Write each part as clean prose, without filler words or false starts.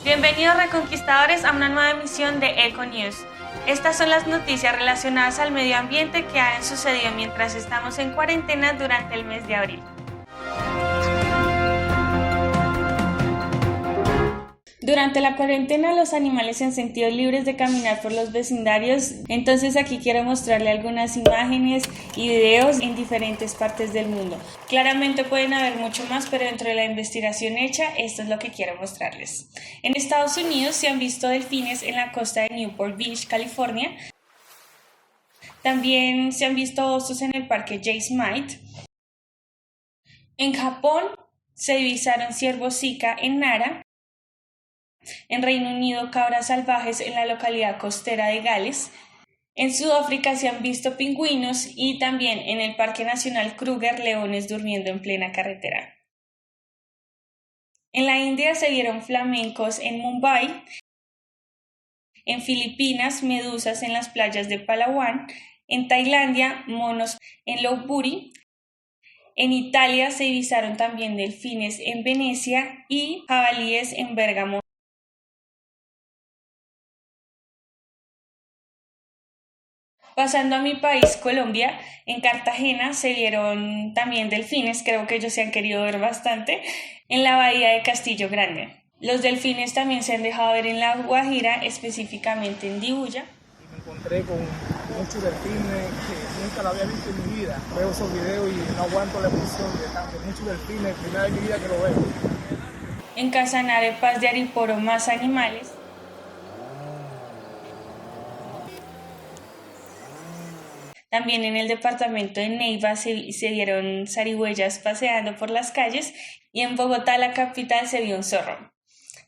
Bienvenidos reconquistadores a una nueva emisión de Eco News. Estas son las noticias relacionadas al medio ambiente que han sucedido mientras estamos en cuarentena durante el mes de abril. Durante la cuarentena los animales se han sentido libres de caminar por los vecindarios, entonces aquí quiero mostrarle algunas imágenes y videos en diferentes partes del mundo. Claramente pueden haber mucho más, pero dentro de la investigación hecha, esto es lo que quiero mostrarles. En Estados Unidos se han visto delfines en la costa de Newport Beach, California. También se han visto osos en el parque Jay Smith. En Japón se divisaron ciervos Zika en Nara. En Reino Unido, cabras salvajes en la localidad costera de Gales. En Sudáfrica se han visto pingüinos y también en el Parque Nacional Kruger leones durmiendo en plena carretera. En la India se vieron flamencos en Mumbai. En Filipinas, medusas en las playas de Palawan. En Tailandia, monos en Lopburi. En Italia se divisaron también delfines en Venecia y jabalíes en Bérgamo. Pasando a mi país, Colombia, en Cartagena se vieron también delfines, creo que ellos se han querido ver bastante, en la bahía de Castillo Grande. Los delfines también se han dejado ver en La Guajira, específicamente en Dibuya. Me encontré con muchos delfines que nunca lo había visto en mi vida. Veo esos videos y no aguanto la emoción de muchos delfines, primera vez en mi vida que lo veo. En Casanare, Paz de Ariporo, más animales. También en el departamento de Neiva se vieron zarigüeyas paseando por las calles y en Bogotá, la capital, se vio un zorro.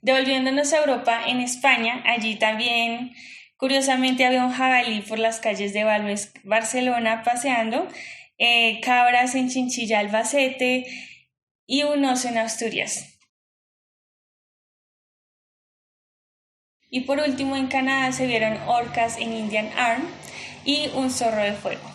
Devolviéndonos a Europa, en España, allí también curiosamente había un jabalí por las calles de Balmes, Barcelona, paseando, cabras en Chinchilla, Albacete y un oso en Asturias. Y por último, en Canadá se vieron orcas en Indian Arm y un zorro de fuego.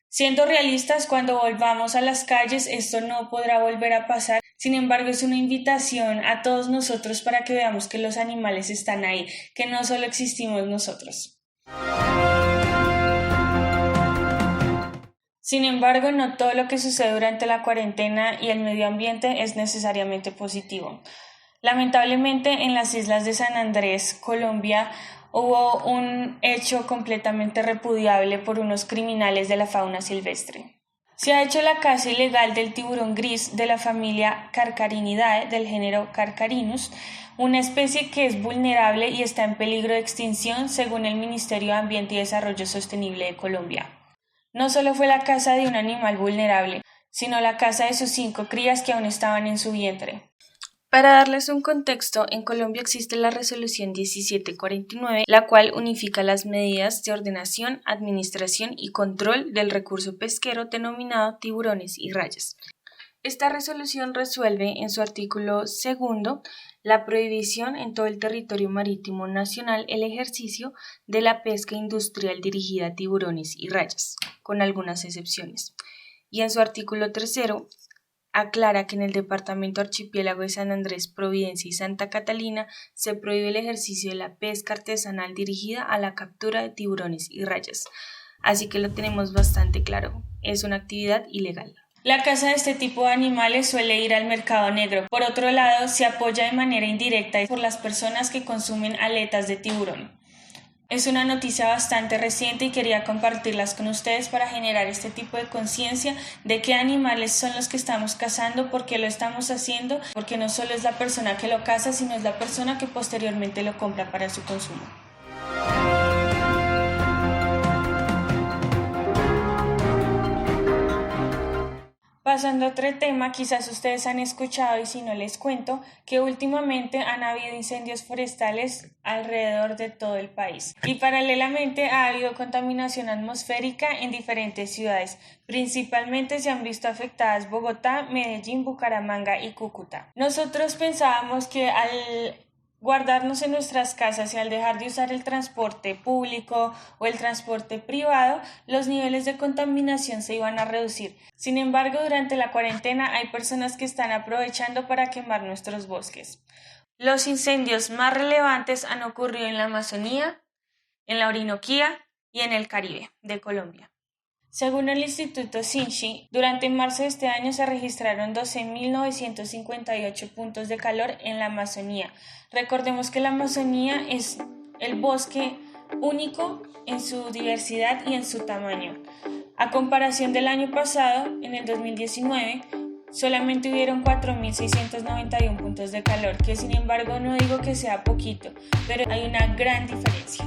Siendo realistas, cuando volvamos a las calles, esto no podrá volver a pasar. Sin embargo, es una invitación a todos nosotros para que veamos que los animales están ahí, que no solo existimos nosotros. Sin embargo, no todo lo que sucede durante la cuarentena y el medio ambiente es necesariamente positivo. Lamentablemente, en las islas de San Andrés, Colombia, hubo un hecho completamente repudiable por unos criminales de la fauna silvestre. Se ha hecho la caza ilegal del tiburón gris de la familia Carcarinidae del género Carcarinus, una especie que es vulnerable y está en peligro de extinción según el Ministerio de Ambiente y Desarrollo Sostenible de Colombia. No solo fue la caza de un animal vulnerable, sino la caza de sus 5 crías que aún estaban en su vientre. Para darles un contexto, en Colombia existe la Resolución 1749, la cual unifica las medidas de ordenación, administración y control del recurso pesquero denominado tiburones y rayas. Esta resolución resuelve en su artículo 2 la prohibición en todo el territorio marítimo nacional el ejercicio de la pesca industrial dirigida a tiburones y rayas, con algunas excepciones. Y en su artículo 3 aclara que en el departamento archipiélago de San Andrés, Providencia y Santa Catalina se prohíbe el ejercicio de la pesca artesanal dirigida a la captura de tiburones y rayas. Así que lo tenemos bastante claro, es una actividad ilegal. La caza de este tipo de animales suele ir al mercado negro. Por otro lado, se apoya de manera indirecta por las personas que consumen aletas de tiburón. Es una noticia bastante reciente y quería compartirlas con ustedes para generar este tipo de conciencia de qué animales son los que estamos cazando, por qué lo estamos haciendo, porque no solo es la persona que lo caza, sino es la persona que posteriormente lo compra para su consumo. Pasando a otro tema, quizás ustedes han escuchado y si no les cuento que últimamente han habido incendios forestales alrededor de todo el país y paralelamente ha habido contaminación atmosférica en diferentes ciudades. Principalmente se han visto afectadas Bogotá, Medellín, Bucaramanga y Cúcuta. Nosotros pensábamos que al guardarnos en nuestras casas y al dejar de usar el transporte público o el transporte privado, los niveles de contaminación se iban a reducir. Sin embargo, durante la cuarentena hay personas que están aprovechando para quemar nuestros bosques. Los incendios más relevantes han ocurrido en la Amazonía, en la Orinoquía y en el Caribe de Colombia. Según el Instituto Sinchi, durante marzo de este año se registraron 12.958 puntos de calor en la Amazonía. Recordemos que la Amazonía es el bosque único en su diversidad y en su tamaño. A comparación del año pasado, en el 2019, solamente hubieron 4.691 puntos de calor, que sin embargo no digo que sea poquito, pero hay una gran diferencia.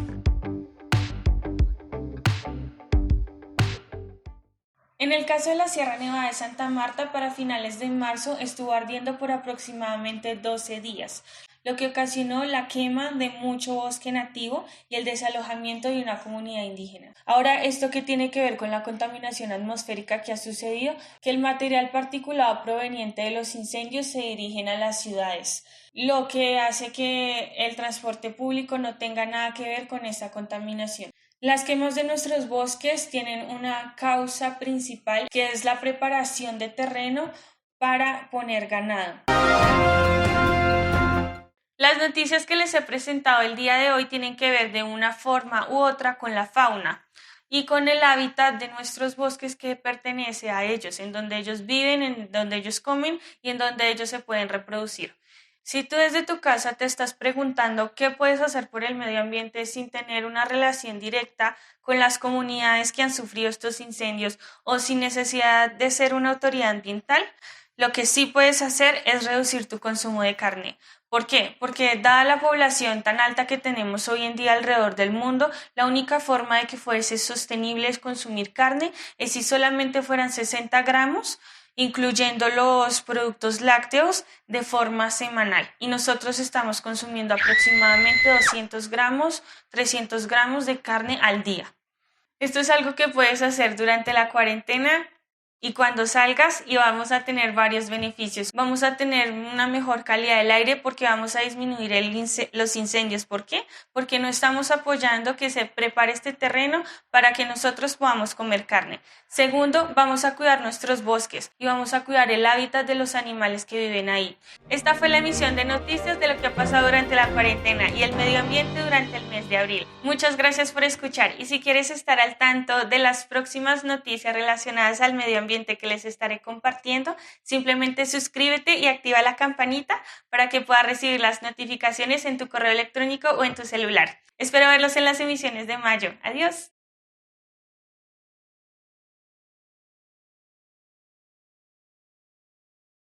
En el caso de la Sierra Nevada de Santa Marta, para finales de marzo estuvo ardiendo por aproximadamente 12 días, lo que ocasionó la quema de mucho bosque nativo y el desalojamiento de una comunidad indígena. Ahora, ¿esto qué tiene que ver con la contaminación atmosférica que ha sucedido? Que el material particulado proveniente de los incendios se dirigen a las ciudades, lo que hace que el transporte público no tenga nada que ver con esta contaminación. Las quemas de nuestros bosques tienen una causa principal, que es la preparación de terreno para poner ganado. Las noticias que les he presentado el día de hoy tienen que ver de una forma u otra con la fauna y con el hábitat de nuestros bosques que pertenece a ellos, en donde ellos viven, en donde ellos comen y en donde ellos se pueden reproducir. Si tú desde tu casa te estás preguntando qué puedes hacer por el medio ambiente sin tener una relación directa con las comunidades que han sufrido estos incendios o sin necesidad de ser una autoridad ambiental, lo que sí puedes hacer es reducir tu consumo de carne. ¿Por qué? Porque dada la población tan alta que tenemos hoy en día alrededor del mundo, la única forma de que fuese sostenible es consumir carne es si solamente fueran 60 gramos, incluyendo los productos lácteos, de forma semanal. Y nosotros estamos consumiendo aproximadamente 200 gramos, 300 gramos de carne al día. Esto es algo que puedes hacer durante la cuarentena y cuando salgas, y vamos a tener varios beneficios. Vamos a tener una mejor calidad del aire porque vamos a disminuir los incendios. ¿Por qué? Porque no estamos apoyando que se prepare este terreno para que nosotros podamos comer carne. Segundo, vamos a cuidar nuestros bosques y vamos a cuidar el hábitat de los animales que viven ahí. Esta fue la emisión de noticias de lo que ha pasado durante la cuarentena y el medio ambiente durante el mes de abril. Muchas gracias por escuchar, y si quieres estar al tanto de las próximas noticias relacionadas al medio ambiente que les estaré compartiendo, simplemente suscríbete y activa la campanita para que puedas recibir las notificaciones en tu correo electrónico o en tu celular. Espero verlos en las emisiones de mayo. Adiós.